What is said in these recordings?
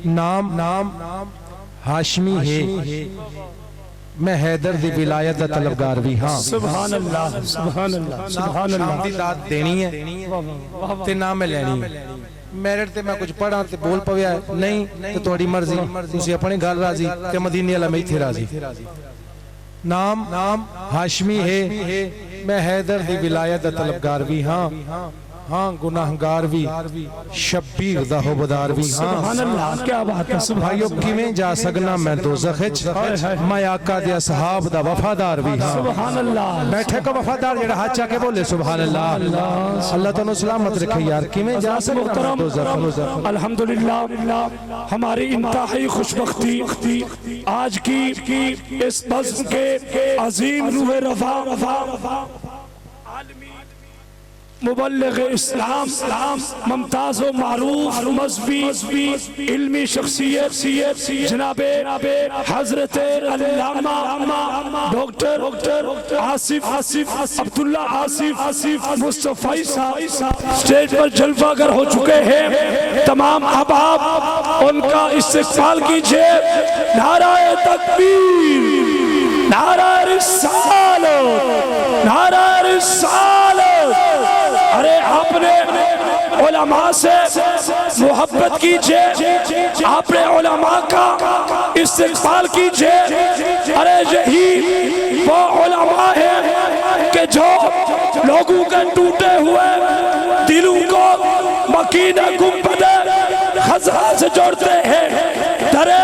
नाम नाम हाशमी है, मैं हैदर दी विलायत दा तलबगार भी हाँ। सुभान अल्लाह सुभान अल्लाह सुभान अल्लाह। दी दात देनी है ते ना मैं लेनी है। मेरिट ते मैं कुछ पढ़ा ते बोल पविया नहीं ते थोड़ी मर्जी, तुसी अपनी गल राजी ते मदीने वाला मैं इत्थे राजी। नाम नाम हाशमी है, मैं हैदर दी विलायत दा तलबगार भी हाँ। हाँ गुनाहगार भी शब्बीर दा होबदार भी हाँ। सुभान अल्लाह क्या बात है। भाइयों किवें जा सकना मैं दोज़ख विच, मैं आका दे असहाब दा वफादार भी हाँ। सुभान अल्लाह। बैठे को वफादार जेड़ा हाथ चाके बोले सुभान अल्लाह। अल्लाह तआला सलामत रखे यार, किवें जा सकना दोज़ख। अल्हम्दुलिल्लाह हमारी इंतहाई खुशबख्ती आज की इस बज़्म के अजीम रूह रफ़ा मुबल्लिग़ इस्लाम मुमताज़ व मारूफ मज़हबी इल्मी शख्सियत जनाबे हज़रत अल्लामा डॉक्टर आसिफ अब्दुल्ला आसिफ मुस्तफ़ी साहब स्टेज पर जलवागर हो चुके हैं। तमाम अहबाब उनका इस्तेक़बाल कीजिए। नाराए तकबीर, नाराए रिसालत, नाराए रिसालत। अरे आपने उलमा से मोहब्बत कीजिए, आपने उलमा का इस्तेक़बाल कीजिए। अरे यही वो उलमा है कि जो लोगों के टूटे हुए दिलों को मकीने गुंबदे खज़रा से जोड़ते हैं, दरे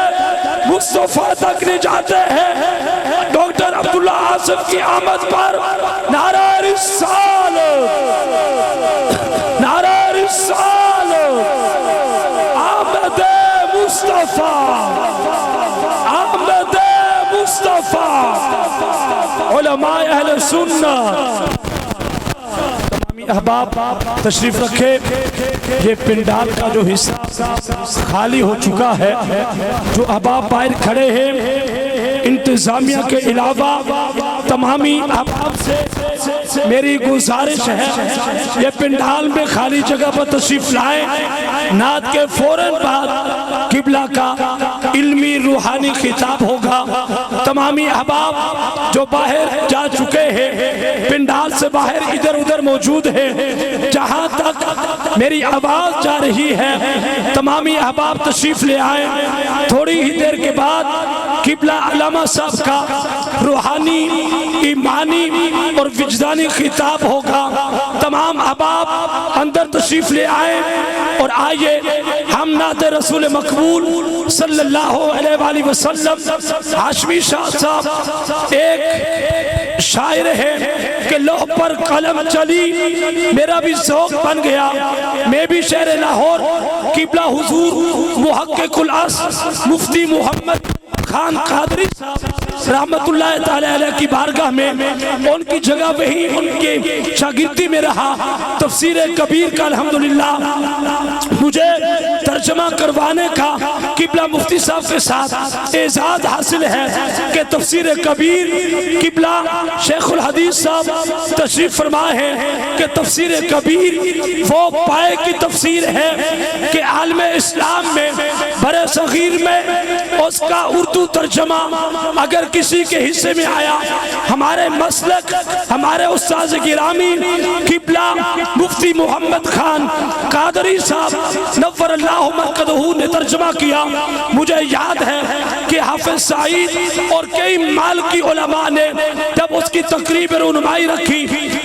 मुस्तफ़ा तक ले जाते हैं। डॉक्टर अब्दुल्ला आसिफ की आमद पर नारा रिसालत, नारा रिसालत, आमद मुस्तफ़ा, आमद मुस्तफ़ा। उलमा अहले सुन्नत अहबाब तशरीफ रखे। ये पिंडाल का जो हिस्सा खाली हो चुका है, जो अहबाब बाहर खड़े हैं, इंतजामिया के अलावा तमामी अहबाब से मेरी गुजारिश है ये पिंडाल में खाली जगह पर तशरीफ लाएं। नात के फौरन बाद किबला का इल्मी रूहानी खिताब होगा। तमामी अहबाब जो बाहर जा चुके हैं, पिंडाल से बाहर इधर उधर मौजूद है, जहां तक मेरी आवाज जा रही है तमामी अहबाब तशरीफ ले आए। थोड़ी ही देर के बाद किबला अल्लामा साहब का रूहानी, ईमानी और विजदानी खिताब होगा। तमाम अहबाब अंदर तशरीफ ले आए और आइए हम नाते रसूल मकबूल सल्लल्लाहु अलैहि वसल्लम। हाशमी शाह साहब एक शायर है कि लौह पर कलम चली, मेरा भी शौक बन गया, मैं भी शहर लाहौर किबला हुजूर मुहक्किकुल अस मुफ्ती मोहम्मद खान कादरी रहमतुल्लाह ताला अलैह की बारगाह में उनकी जगह वही उनके शागिर्दी में रहा। तफसीर कबीर का अल्हम्दुलिल्लाह मुझे तर्जमा करवाने का किबला मुफ्ती साहब के साथ एजाज हासिल है कि तफसीर कबीर किबला शेखुल हदीस साहब तशरीफ फरमाए हैं कि तफसीर कबीर वो पाए की तफसीर है कि आलम इस्लाम में बड़े सगीर में उसका उर्दू तर्जमा अगर किसी के हिस्से में आया, हमारे मसलक हमारे उस्ताद गिरामी किबला मुफ्ती मोहम्मद खान कादरी साहब नव्वरल्लाहु मरकदहू ने तर्जमा किया। मुझे याद है कि हाफिज सईद और कई मालकी उलमा ने जब उसकी तकरीब रुनमाई रखी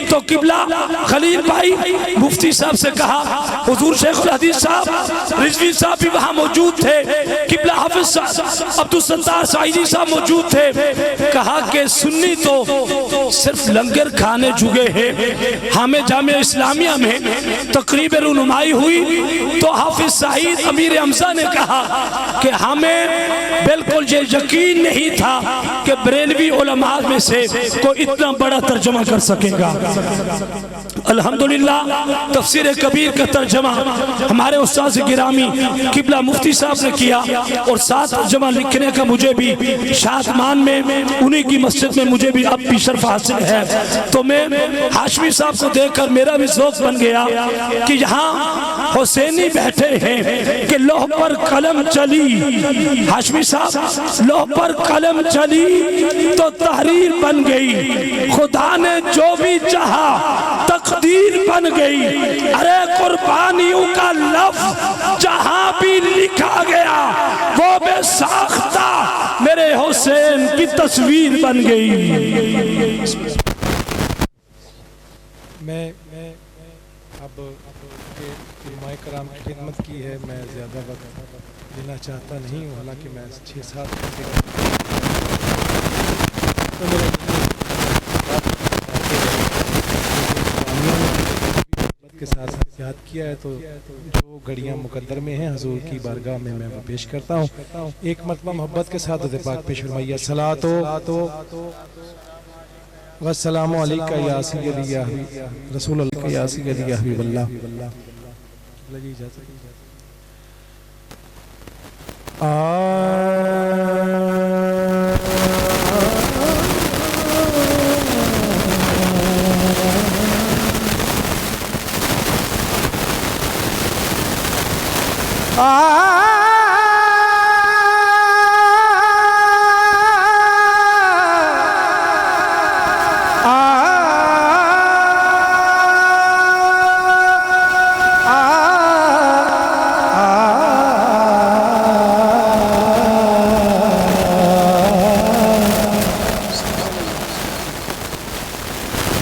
तो किबला खलील भाई मुफ्ती साहब से कहा, हुजूर शेखुल हदीस साहब रिजवी साहब भी वहाँ मौजूद थे, किबला हाफिज अब्दुल सत्तार साइदी साहब मौजूद थे। कहा कि सुन्नी तो सिर्फ लंगर खाने जुगे हैं। हमें जामे इस्लामिया में तकरीब रुनुमाई हुई तो हाफिज सईद अमीर हमजा ने कहा कि हमें बिल्कुल ये यकीन नहीं था कि बरेलवी उलमा में से कोई इतना बड़ा तर्जुमा कर सकेगा। अल्हम्दुलिल्लाह तफसीर कबीर का तर्जमा हमारे उस्ताद गिरामी किबला मुफ्ती साहब ने किया और साथ तर्जमा लिखने का मुझे भी शादमान में उन्हीं की मस्जिद में मुझे भी अब भी शर्फ हासिल है। तो मैं हाशमी साहब को देखकर मेरा भी ज़ौक़ बन गया कि यहाँ हुसैनी बैठे हैं कि लौह पर कलम चली, हाशमी साहब लौह पर कलम चली तो तहरीर बन गई, खुदा ने जो भी चाहा तकदीर बन गई। अरे कुर्बानियों का लफ्ज़ जहां भी लिखा गया वो बेसाख्ता मेरे हुसैन की तस्वीर बन गई। मैं अब उलमाए कराम की खिदमत की है, मैं ज़्यादा वक्त लेना चाहता नहीं हूँ, हालांकि मैं 6-7 के साथ याद किया है, तो जो घड़ियाँ मुकद्दर में हैं हुजूर की बारगाह में मैं वो पेश करता हूँ। एक मरतबा मोहब्बत के साथ दुरूद पाक पेश फरमाइए। सलातो वस्सलामु अलैका या सय्यदी या रसूल अल्लाह या सय्यदी या हबीबल्लाह।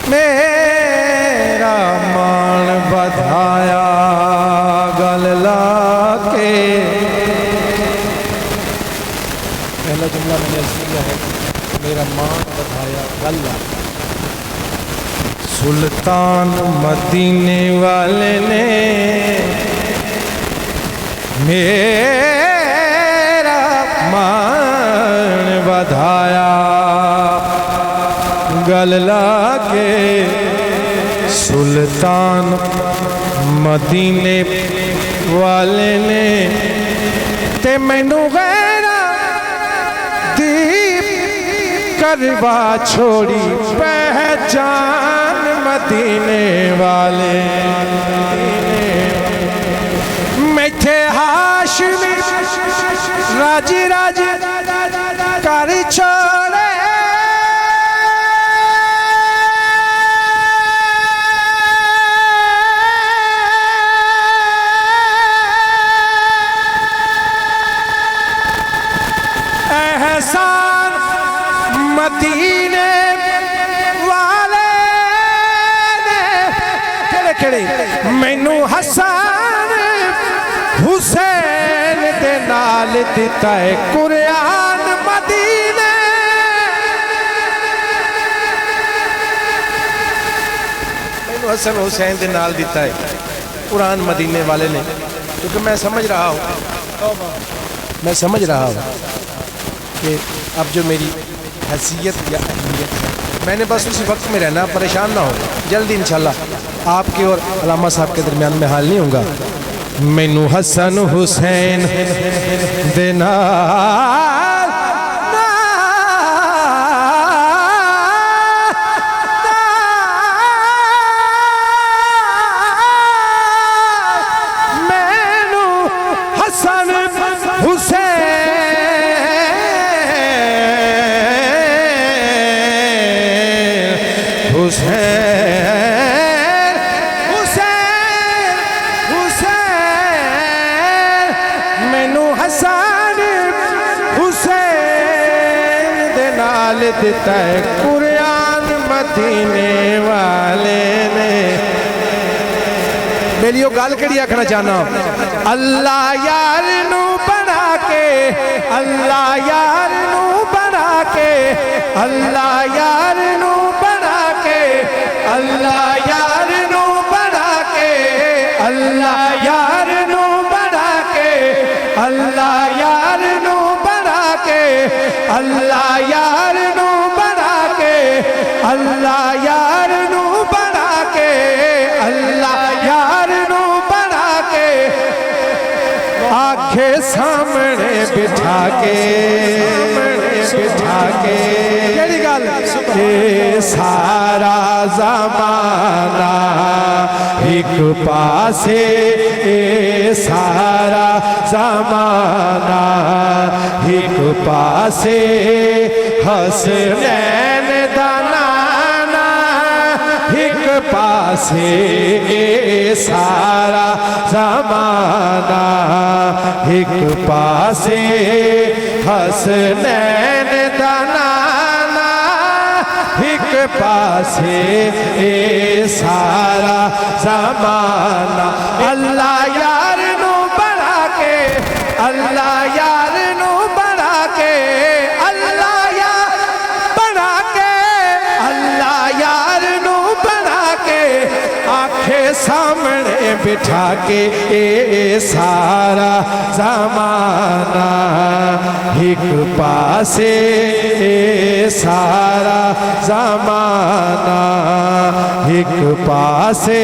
मेरा मान बधाया गल लाके, पहला जुमला मैंने किया है, मेरा मान बधाया गल लाके। सुल्तान मदीने वाले ने मेरा मान बधाया गल लाके। सुल्तान मदीने वाले ने ते मैनू गैरा दीप करवा छोड़ी पहचान मदीने वाले। मैथे हाशमी राजी राजी कर छोड़े, एहसान मदीने वाले ने केड़े केड़े मैनू हसन हुसैन दे नाल दिता है कुरान मदीने। मैनू हसन हुसैन दे नाल दिता है कुरान मदीने वाले ने, क्योंकि मैं समझ रहा हूँ कि अब जो मेरी हैसियत या अहमियत है, मैंने बस उसी वक्त में रहना, परेशान ना हो। जल्दी इंशाल्लाह आपके और अल्लामा साहब के दरमियान में हाल नहीं होगा। मैनू हसन हुसैन देना मैनू हसन हुसैन मैनू हसन हुसैन दे नाल दिता है कुरान मदीने वाले ने। बेलियो गल कड़ी आखना चाहना, अल्लाह यार नू बना के, अल्लाह यार नू बना के, अल्लाह यार नू बना के, अल्लाह यार नू बना के, अल्लाह यार नू बना के, अल्लाह यार नू बना के, अल्लाह यार नू बना के, अल्लाह यार नू बना के। आखे सामने बिठा के केड़ी गल ये सारा ज़माना एक पासे ये सारा ज़माना एक पासे हसनैन दा नाना एक पासे ये सारा ज़माना एक पासे हसनैन दा नाना एक पासे ये सारा ज़माना अल्लाह यार नू बढ़ा के अल्लाह यार नू बढ़ा के अल्लाह यार बढ़ा के अल्लाह यार नू बढ़ा के आखे सामने बिठा के ये सारा ज़माना एक पासे ये सारा ज़माना एक पासे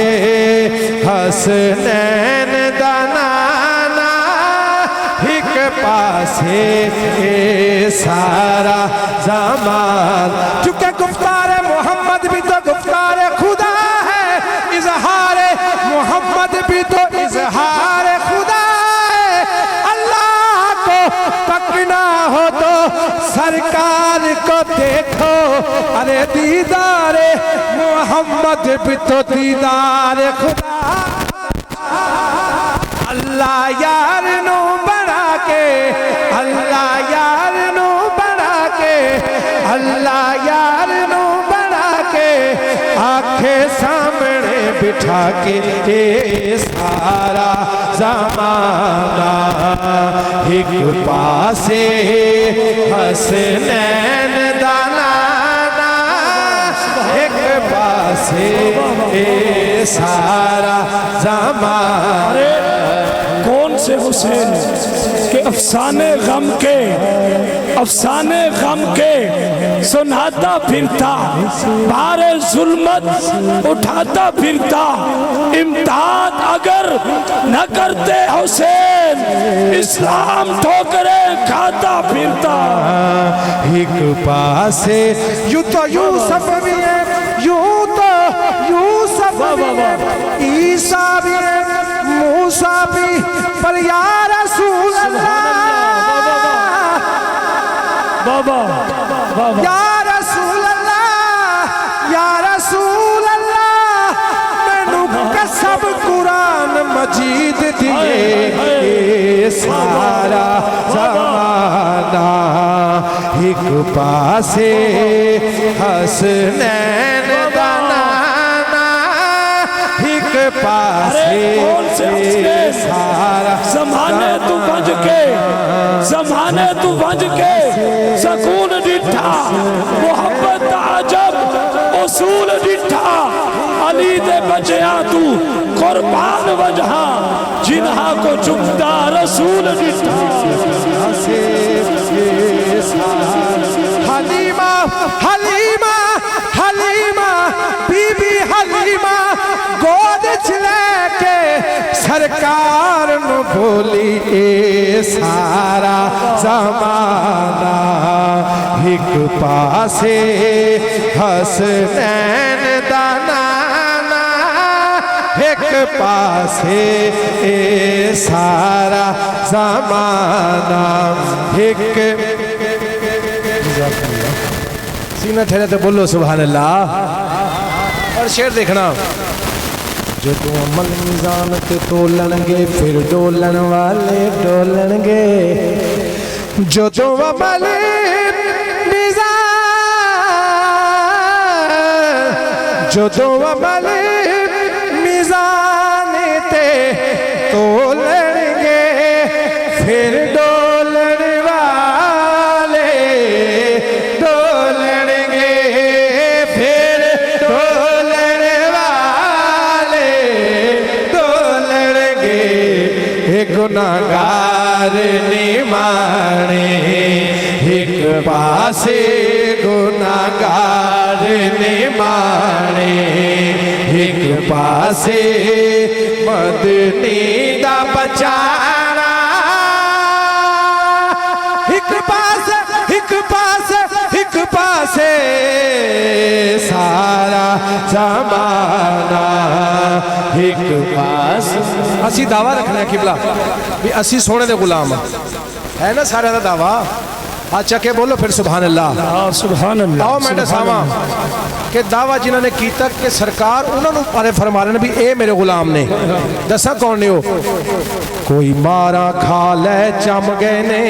हसनैन दा नाना एक पासे ये सारा ज़माना चूंकि गुफ्तार मोहम्मद भी तो गुफ्तार खुदा है इजहार मोहम्मद भी तो इजहार खुदा है अल्लाह को पकना हो तो सरकार को देखो अरे दीदार मोहम्मद भी तो दीदार खुदा अल्लाह यार नू बढ़ा के अल्लाह यार नू बढ़ा के अल्लाह यार नू बढ़ा के आखे सामने बिठा के ये सारा ज़माना एक पासे हसनैन दा नाना एक पासे ये सारा ज़माना कौन से हुसैन के अफसाने गम के सुनाता फिरता बारे जुल्मत उठाता फिरता इम्तिहान अगर न करते हुसैन इस्लाम ठोकरे खाता फिरता एक पासे यूं तो यूसुफ भी है यूं तो यूसुफ भी है ईसा भी है मूसा भी पर या रसूल अल्लाह बाबा बाबा या रसूल अल्लाह मैनू कसम कुरान मजीद दिए ये सारा ज़माना एक पासे हसनैन दा नाना एक पासे सारा ज़माने तू बज के सकून डिठा मोहब्बत अजब उसूल डिठा अली दे बचिया तू कुर्बान वजहा जिन्हा को चुकता रसूल डिठा हलीमा हलीमा हलीमा बीबी हलीमा गोद लेके सरकार नु बोली ए सारा ज़माना एक पासे हसनैन दा नाना एक पासे ए सारा ज़माना एक सीना ठहरे तो बोलो सुभान अल्लाह। और शेर देखना जो तू अमल मीज़ान ते तोलणगे फिर डोलन वाले डोलणगे जो तू अमल मीज़ान जो तू अमल मीज़ान ते तोलणगे फिर डोलन वाले डोलणगे फिर डोलन वाले डोलणगे गुनाहगार निमाने एक पासे गुनाहगार निमाने एक पासे मदनी दा बचाना एक पासे सारा ज़माना एक पास। असी दावा रखना है किबला भी असी सोने दे गुलाम है ना, सारे दा दावा। हाथ चके बोलो फिर सुभान अल्लाह। सुभान अल्लाह। आओ मैं दसावा कि दावा जिन्होंने किया कि सरकार उन्होंने बारे फरमा रहे भी ए मेरे गुलाम ने। दसा कौन ने हो? कोई मारा खा ले चम गए ने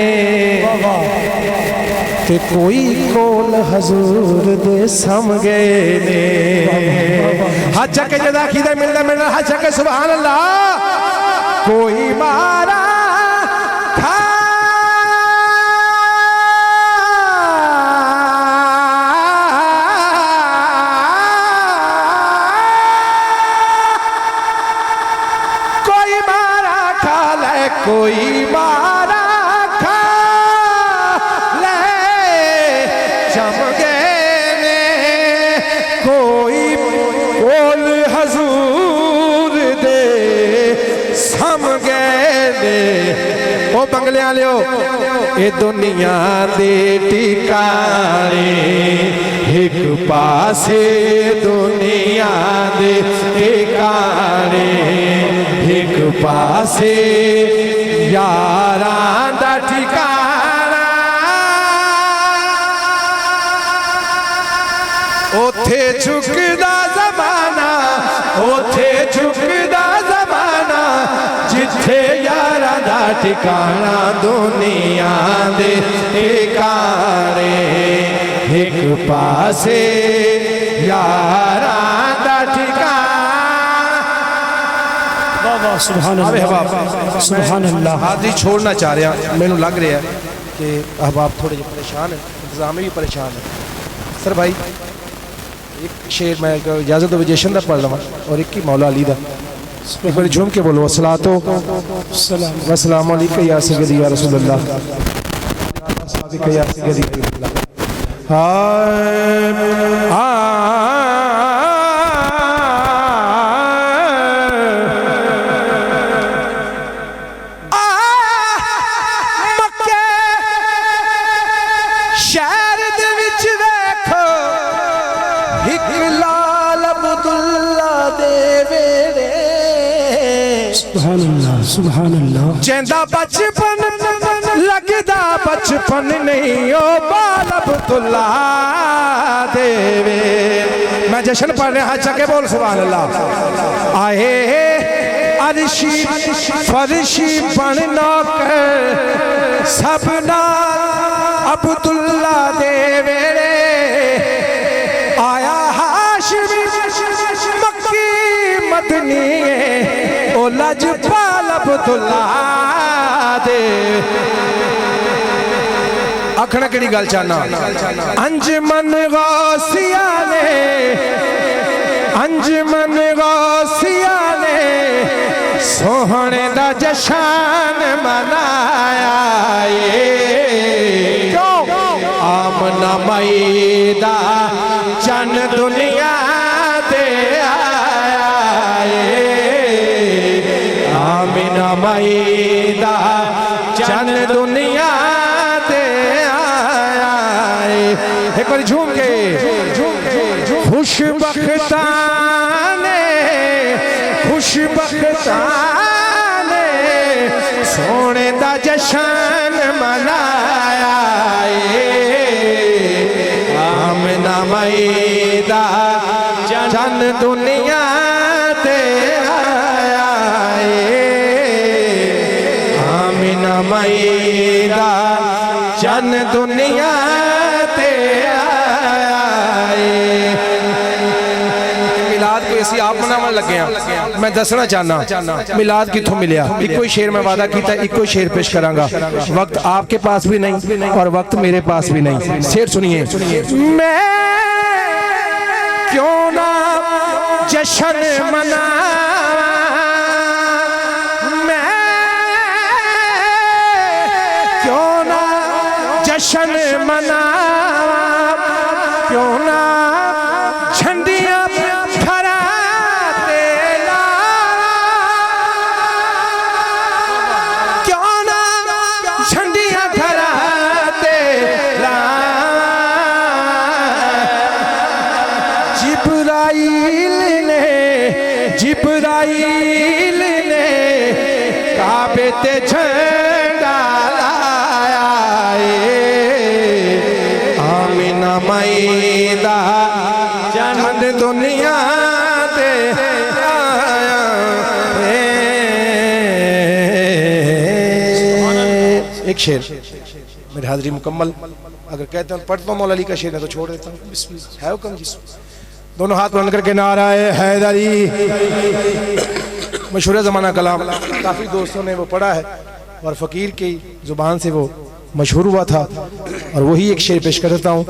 ते कोई कोल हजूर दे सम गए ने। हाथ चके जदा खीदा मिलना हाथ चके सुभान अल्लाह। कोई मारा खा कोई मारा खा ले जम गए ने कोई कोल हजूर दे सम गए ने। ओ बंगले वालियो ए दुनिया दे ठिकाने एक पासे दुनिया दे ठिकाने एक पासे यारां दा ठिकाना ओथे झुकदा ज़माना ओथे झुकदा ज़माना जिथे यारां दा ठिकाना दुनिया दे ठिकाने एक पासे यारां दा ठिकाना। सुभान अल्लाह। सुभान अल्लाह। हादी छोड़ना चाह रहा मैनू लग रहा है कि अहबाब थोड़े जो परेशान है, इंतजाम भी परेशान है। सर भाई एक शेर मैं इजाज़त जशन का पढ़ लवा और एक ही मौला अली का एक बार झूम के बोलो अस्सलातो वस्सलाम अलैका या सय्यदी या रसूलल्लाह या सय्यदी सुभान अल्लाह। जेंदा बचपन लगदा बचपन नहीं ओ बाल अब्दुल्ला देवे। मैं जश्न पढ़ रहा चके बोल सुभान अल्लाह। आए अरशी फरशी बन नौकर सबना अब्दुल्ला देवे आया हाशिमी मक्की मदनी ओ लजपाल अब्दुल्ला दे। आखना केड़ी गल चाहना अंजमन गौसिया ने अंजमन गौसिया ने सोहने दा जशन मनाया आमना मई दा जन दुनिया दे मैदा जन दुनिया दे आया। एक बार झूम के खुशबख्ताने सोने दा जशन मनाया आमना मैदा जन दुनिया दे मैदा जन दुनिया ते आए। मिलाद को ऐसी आप मनावन लगे हैं। मैं दसना चाहना मिलाद किथों मिलया। इको शेर मैं वादा किया इको शेर पेश करांगा। वक्त आपके पास भी नहीं और वक्त मेरे पास भी नहीं। शेर सुनिए। मैं क्यों ना जश्न मना जशन मना क्यों ना झंडियां फहराते क्यों ना झंडियां फहराते दुनिया ते आया एक शेर मेरी हाजिरी मुकम्मल। अगर कहते हैं पढ़ता हूँ मौला अली का शेर है तो छोड़ देता हूँ। है हुक्म जी। दोनों हाथ बंद करके नाराए हैदरी, मशहूर ज़माना कलाम, काफ़ी दोस्तों ने वो पढ़ा है और फ़कीर की ज़ुबान से वो मशहूर हुआ था और वही एक शेर पेश करता हूँ।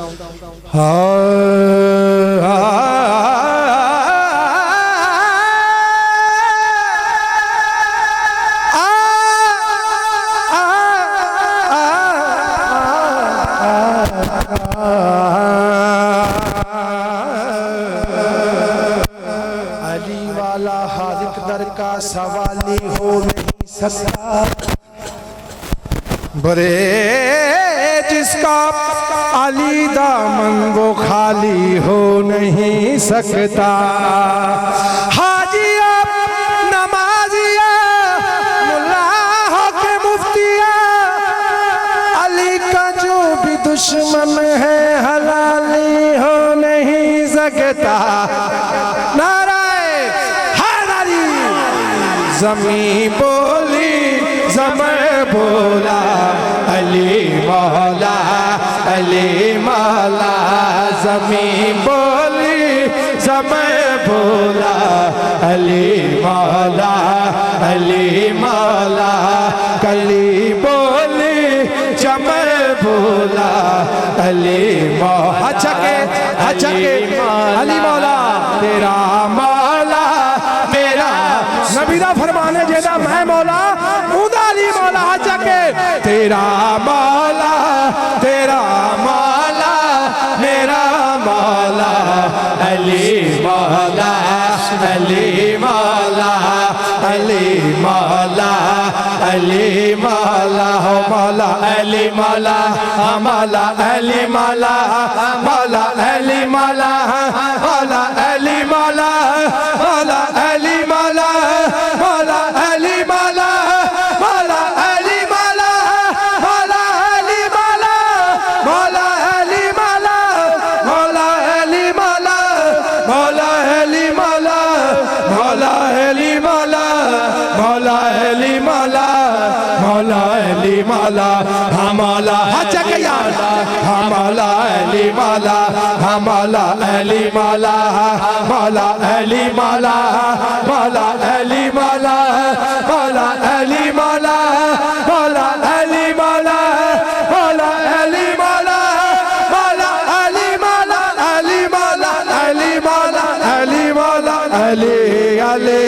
अली वाला हर एक दर का सवाली हो नहीं सकता, बरे जिसका अली दामन वो खाली हो नहीं सकता। हाजिया नमाजिया मुल्ला हो के मुफ्तिया, अली का जो भी दुश्मन है हलाली हो नहीं सकता। नाराए हैदरी, ज़मीं बोली ज़मर बोला अली मौला अली मौला, ज़मीं बोली ज़मर बोला अली मौला अली मौला, कली बोली जमर बोला अली मौला। अच्छा के अली मौला तेरा मौला मेरा नबीदा फरमाने जेदा मैं मौला उदा अली मौला। अच्छा के तेरा मौला मेरा मौला अली मौला अली मौला अली मौला अली मौला हो मौला अली मौला मौला अली मौला मौला अली मौला मौला अली मौला मौला अली मौला मौला अली मौला मौला अली मौला मौला अली मौला मौला अली मौला मौला अली मौला मौला अली मौला मौला अली मौला मौला अली मौला मौला अली मौला मौला हजक यार मौला अली मौला मौला अली मौला मौला अली मौला मौला अली मौला मौला अली मौला मौला अली मौला मौला अली मौला मौला अली मौला अली मौला अली मौला अली मौला अली अली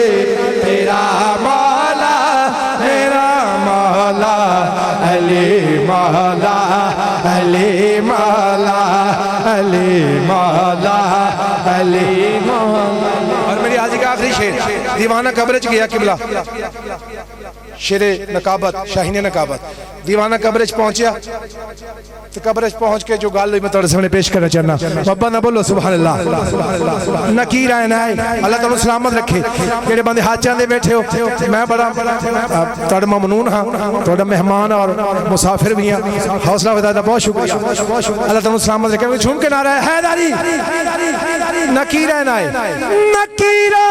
तेरा मौला मेरा मौला अली मौला अली मौला अली मौला अली मौला। और मेरी आज का आखिरी शेर, दीवाना कब्र च गया किबला, शेरे नकाबत शाहीन नकाबत। दीवाना कब्र च पहुंचा तो कब्र च पहुंच के जो गाल मैं तुम्हारे सामने पेश करना चाहना, बाबा ना बोलो सुभान अल्लाह। नकीर आए ना अल्लाह तुहानू सलामत रखे। जेड़े बंदे हाजां दे बैठे हो, मैं बड़ा तुहाडा ममनून हां, तुहाडा मेहमान और मुसाफिर भी हां। हौसला वदा दा बहुत शुक्रिया। अल्लाह तुहानू सलामत रखे। झूम के नारा है हैदरी, नकीर आए ना नकीरा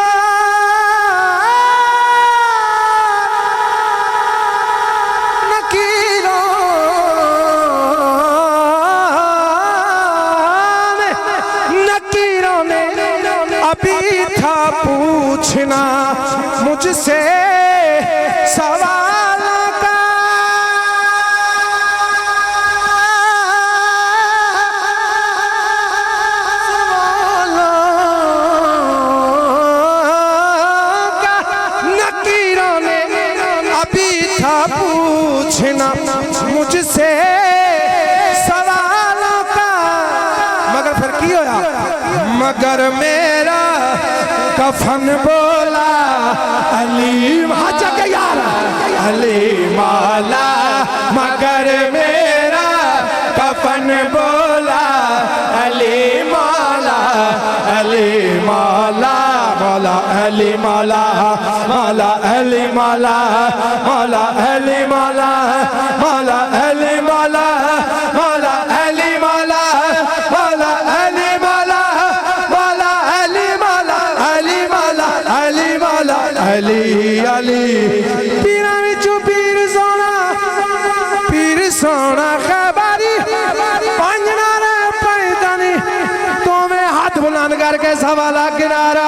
अभी था पूछना मुझसे सवालों का, नकीरों ने अभी था पूछना मुझसे सवालों का, मगर फिर की होया मगर मेरा कफन बोला अली यार अली मौला, मगर मेरा कफन बोला अली मौला अली मौला मौला अली मौला मौला अली मौला मौला अली मौला मौला अली मौला मौला अली मौला मौला अली मौला मौला अली करके सवाला किनारा